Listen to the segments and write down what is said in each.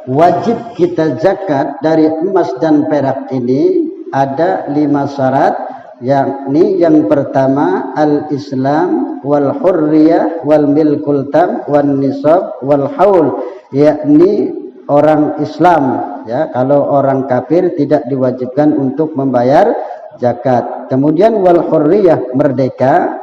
wajib kita zakat dari emas dan perak ini ada 5 syarat, yakni yang pertama al-Islam wal hurriyah wal milkul tam wan nisab wal haul, yakni orang Islam, ya. Kalau orang kafir tidak diwajibkan untuk membayar zakat. Kemudian wal hurriyah, merdeka.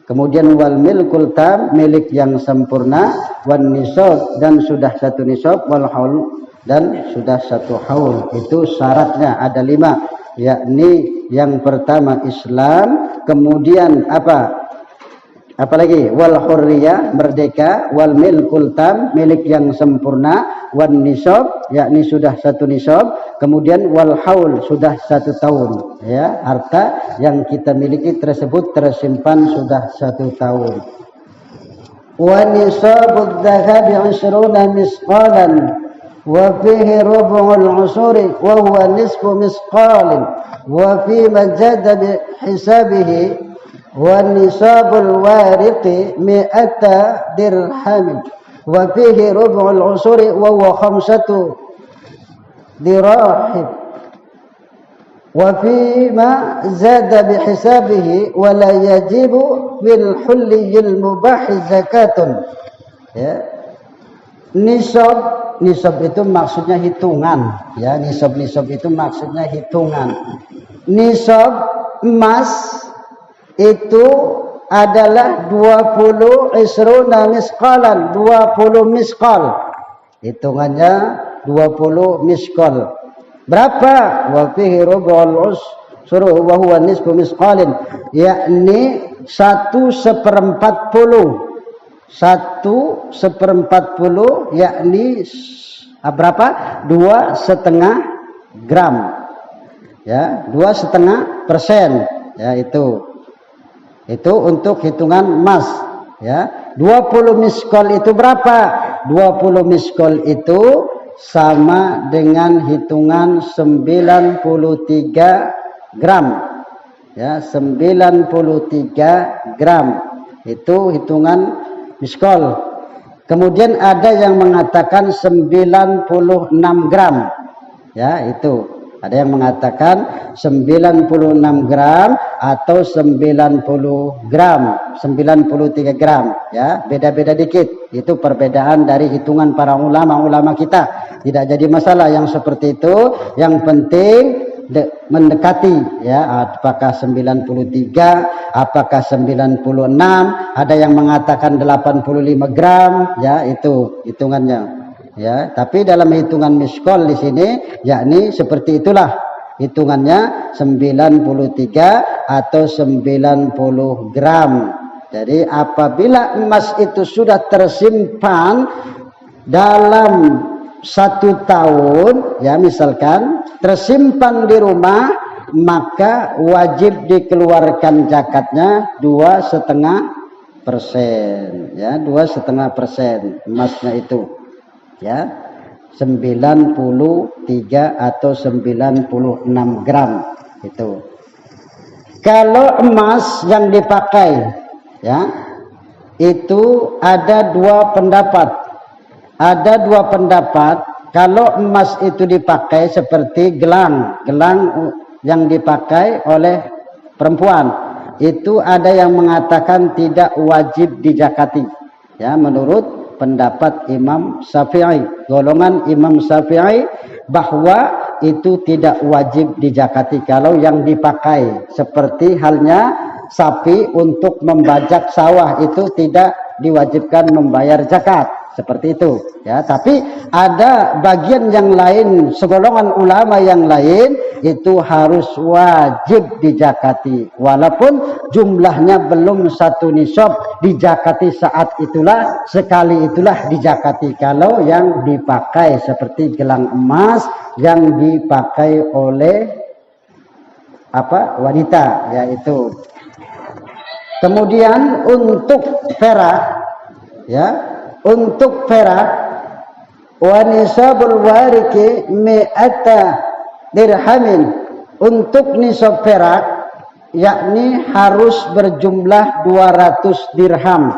Kemudian wal milkul tam, milik yang sempurna. Wan nisab, dan sudah 1 nisab. Wal haul, dan sudah 1 haul. Itu syaratnya ada 5, yakni yang pertama Islam, kemudian apalagi wal hurriyah, merdeka, wal milkul tam, milik yang sempurna, wan nisab, yakni sudah 1 nisab, kemudian wal haul, sudah 1 tahun, ya. Harta yang kita miliki tersebut tersimpan sudah 1 tahun. Wa nisabud dhahabi 20 misqalan wa fihi rubu'ul usuri wa huwa nisfu misqalin wa fi majada bi hisabihi wa nisabul wariqi 100 dirhamin wa fihi rubu'ul usuri wa huwa 5 dirahim wa fi ma zada bi hisabihi wa la yajibu bil hulliyil mubah zakatun, ya. Nisab itu maksudnya hitungan, ya. Nisab itu maksudnya hitungan. Nisab emas itu adalah 20 misqalan, 20 misqal. Hitungannya 20 misqal. Berapa? Wa fihi rubu'ul usru wa huwa nisfu misqalin, yakni 1/40. 1/40, yakni berapa? 2,5 gram, ya. 2,5%, ya. Itu untuk hitungan emas, ya. 20 miskol itu berapa? 20 miskol itu sama dengan hitungan 93 gram, ya. 93 gram itu hitungan miskol. Kemudian ada yang mengatakan 96 gram, ya. Itu ada yang mengatakan 96 gram atau 90 gram, 93 gram, ya. Beda-beda dikit. Itu perbedaan dari hitungan para ulama kita. Tidak jadi masalah yang seperti itu. Yang penting mendekati, ya. Apakah 93, apakah 96, ada yang mengatakan 85 gram, ya. Itu hitungannya, ya. Tapi dalam hitungan miskol di sini, yakni seperti itulah hitungannya, 93 atau 90 gram. Jadi apabila emas itu sudah tersimpan dalam 1 tahun, ya, misalkan tersimpan di rumah, maka wajib dikeluarkan zakatnya 2,5%, ya. 2,5% emasnya itu, ya. 93 atau 96 gram itu. Kalau emas yang dipakai, ya, itu ada 2 pendapat. Ada 2 pendapat. Kalau emas itu dipakai seperti gelang yang dipakai oleh perempuan, itu ada yang mengatakan tidak wajib dizakati, ya, menurut pendapat Imam Syafi'i, golongan Imam Syafi'i, bahwa itu tidak wajib dizakati kalau yang dipakai. Seperti halnya sapi untuk membajak sawah, itu tidak diwajibkan membayar zakat. Seperti itu, ya. Tapi ada bagian yang lain, segolongan ulama yang lain, itu harus wajib dizakati. Walaupun jumlahnya belum 1 nisab, dizakati saat itulah, sekali itulah dizakati. Kalau yang dipakai seperti gelang emas yang dipakai oleh wanita, yaitu. Kemudian untuk perak, ya. Untuk perak, wa nisabul wariki 100 dirhamin. Untuk nisab perak, yakni harus berjumlah 200 dirham,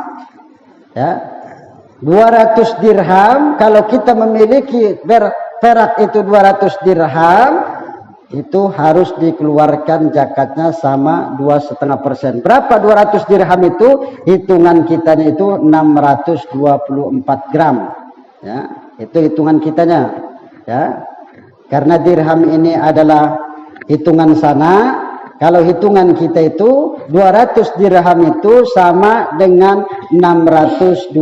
ya. 200 dirham, kalau kita memiliki perak itu 200 dirham, itu harus dikeluarkan zakatnya sama 2,5%. Berapa 200 dirham itu? Hitungan kitanya itu 624 gram. Ya, itu hitungan kitanya. Ya, karena dirham ini adalah hitungan sana. Kalau hitungan kita itu 200 dirham itu sama dengan 624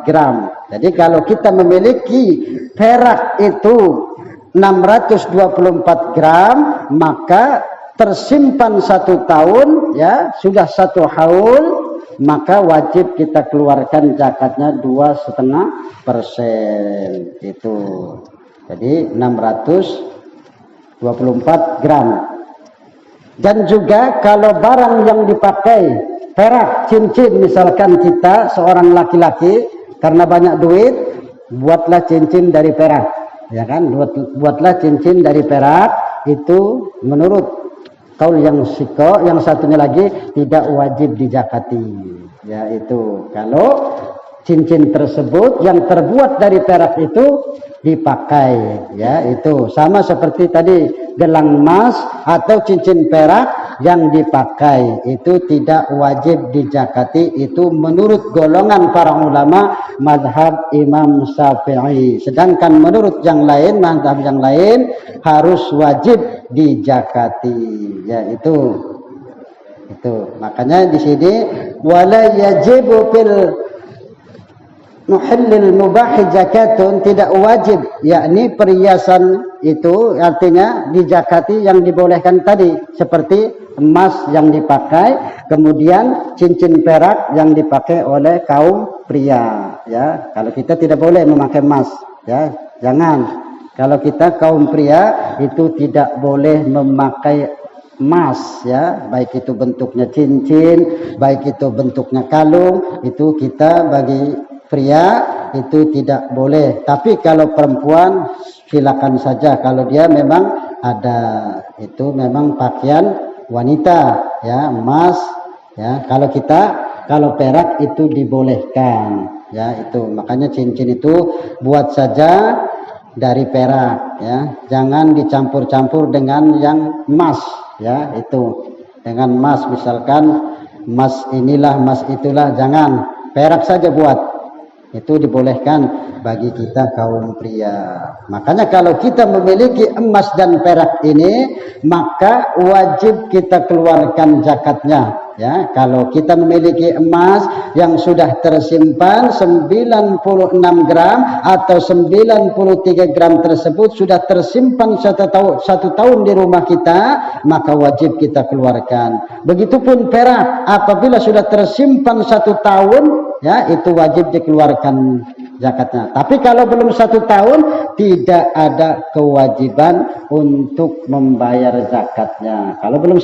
gram. Jadi kalau kita memiliki perak itu 624 gram, maka tersimpan 1 tahun, ya sudah 1 haul, maka wajib kita keluarkan zakatnya 2,5%. Itu. Jadi 624 gram. Dan juga kalau barang yang dipakai, perak, cincin, misalkan kita seorang laki-laki karena banyak duit, buatlah cincin dari perak, ya kan? Buatlah cincin dari perak, itu menurut kaul yang siko, yang satunya lagi tidak wajib dijakati. Ya itu kalau cincin tersebut yang terbuat dari perak itu dipakai, ya itu sama seperti tadi gelang emas atau cincin perak yang dipakai itu tidak wajib dijakati, itu menurut golongan para ulama mazhab Imam Syafi'i. Sedangkan menurut yang lain, mazhab yang lain harus wajib dijakati, ya itu makanya di sini wala yajibu fil muhallil mubahi zakatun, tidak wajib, yakni perhiasan itu artinya dijakati yang dibolehkan tadi seperti emas yang dipakai, kemudian cincin perak yang dipakai oleh kaum pria, ya. Kalau kita tidak boleh memakai emas, ya, jangan. Kalau kita kaum pria itu tidak boleh memakai emas, ya, baik itu bentuknya cincin, baik itu bentuknya kalung, itu kita bagi pria itu tidak boleh. Tapi kalau perempuan silakan saja, kalau dia memang ada, itu memang pakaian wanita, ya, emas, ya. Kalau perak itu dibolehkan, ya, itu makanya cincin itu buat saja dari perak, ya, jangan dicampur-campur dengan yang emas, ya, itu dengan emas, misalkan emas inilah emas itulah, jangan, perak saja buat. Itu dibolehkan bagi kita kaum pria. Makanya kalau kita memiliki emas dan perak ini, maka wajib kita keluarkan zakatnya, ya. Kalau kita memiliki emas yang sudah tersimpan 96 gram atau 93 gram tersebut sudah tersimpan 1 tahun di rumah kita, maka wajib kita keluarkan. Begitupun perak, apabila sudah tersimpan 1 tahun, ya, itu wajib dikeluarkan zakatnya. Tapi kalau belum 1 tahun, tidak ada kewajiban untuk membayar zakatnya. Kalau belum